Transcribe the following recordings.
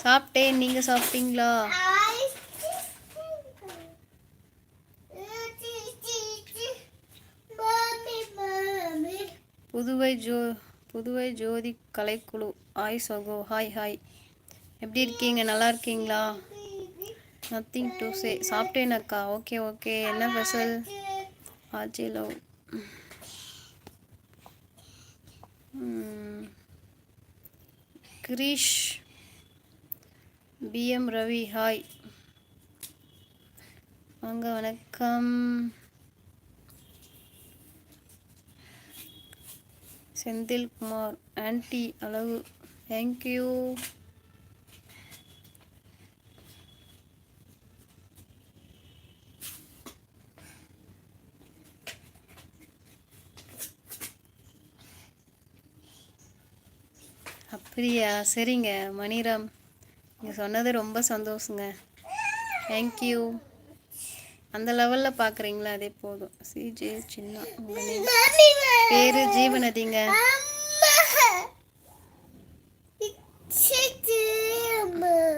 சாப்பிட்டேன், நீங்க சாப்பிட்டீங்களா? புதுவை ஜோதி கலைக்குழு. ஹாய் சகோ. Hi hi. எப்படி இருக்கீங்க? நல்லா இருக்கீங்களா? Nothing to say. சாப்பிட்டேன் அக்கா. Okay okay. என்ன ஸ்பெஷல்? ஆஜி லவ். கிரீஷ். பிஎம் ரவி. ஹாய் வாங்க. வணக்கம். செந்தில்குமார். ஆன்டி அழகு. தேங்க்யூ. அப்படியா? சரிங்க மணிராம், நீங்கள் சொன்னது ரொம்ப சந்தோஷங்க. தேங்க்யூ. அந்த லெவலில் பார்க்குறீங்களா? அதே போதும். சிஜே சின்ன. உங்கள் பேர் ஜீவநதிங்க.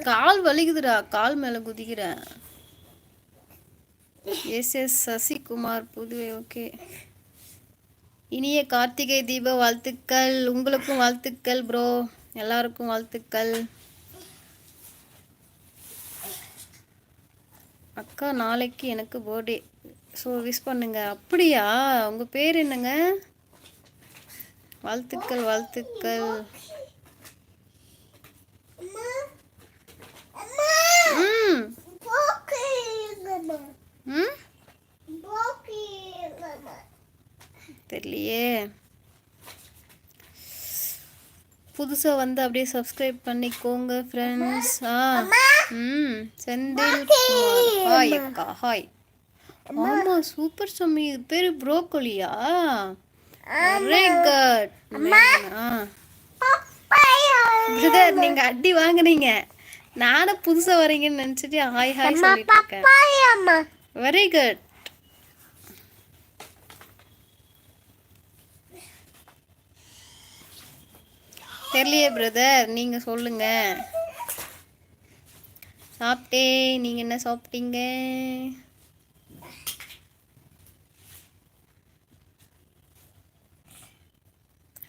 கால் வலிக்குதுடா, கால் மேலே குதிக்கிறேன். எஸ் சசிகுமார் புதுவை. ஓகே. இனிய கார்த்திகை தீப வாழ்த்துக்கள். உங்களுக்கும் வாழ்த்துக்கள் ப்ரோ. எல்லாருக்கும் வாழ்த்துக்கள். அக்கா நாளைக்கு எனக்கு பர்த்டே, ஸோ விஷ் பண்ணுங்க. அப்படியா? உங்கள் பேர் என்னங்க? வாழ்த்துக்கள் வாழ்த்துக்கள். தெரியலையே. புதுசாக வந்து அப்படியே சப்ஸ்கிரைப் பண்ணிக்கோங்க ஃப்ரெண்ட்ஸ். செந்தில் குமார். ஹாய் அக்கா. ஹாய். ஆமாம், சூப்பர் சம்மி. இது பேர் ப்ரோக்கோலியா? Very good. பிரதர், நீங்கள் அடி வாங்குனீங்க. நானும் புதுசாக வரீங்கன்னு நினச்சிட்டு ஹாய் ஹாய் சொல்லிட்டு இருக்கேன். Very good. தெரியலையே பிரதர், நீங்கள் சொல்லுங்க. சாப்பிட்டேன். நீங்கள் என்ன சாப்பிட்டீங்க?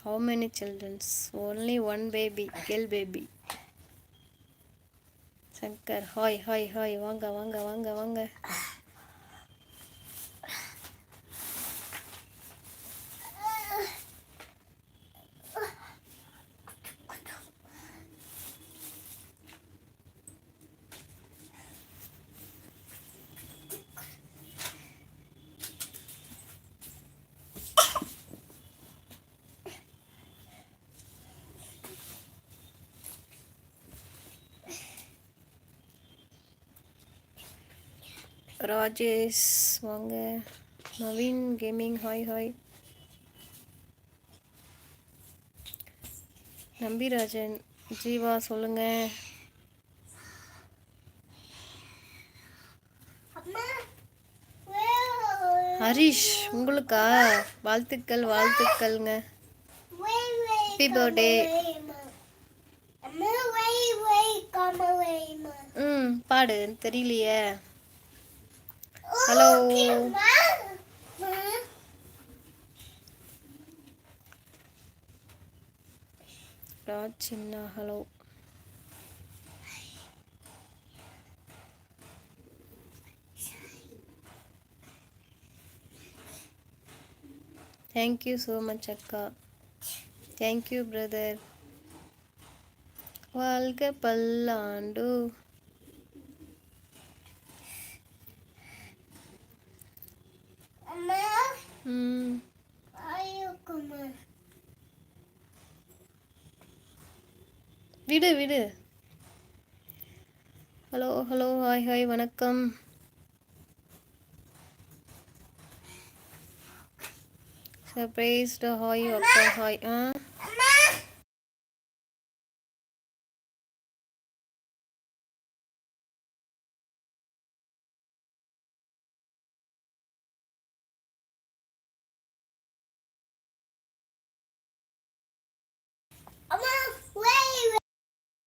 How many children? Only one baby, girl baby. Shankar. Hi hi hi. வாங்க வாங்க வாங்க வாங்க. ராஜேஷ் வாங்க. Naveen gaming. Hi hi. Nambirajan. Jeeva சொல்லுங்க. ஹரிஷ் உங்களுக்கா? வாழ்த்துக்கள் வாழ்த்துக்கள்ங்க. Happy birthday. பாடு. தெரியலையே. ஹலோ. ராஜ் சின்ன. ஹலோ. தேங்க்யூ ஸோ மச் அக்கா. Thank you brother. வாழ்க பல்லாண்டு. விடு விடு. Hello hello. Hi hi. வணக்கம். சர்ப்ரைஸ்டு. ஹாய் அக்கா. ஹாய்.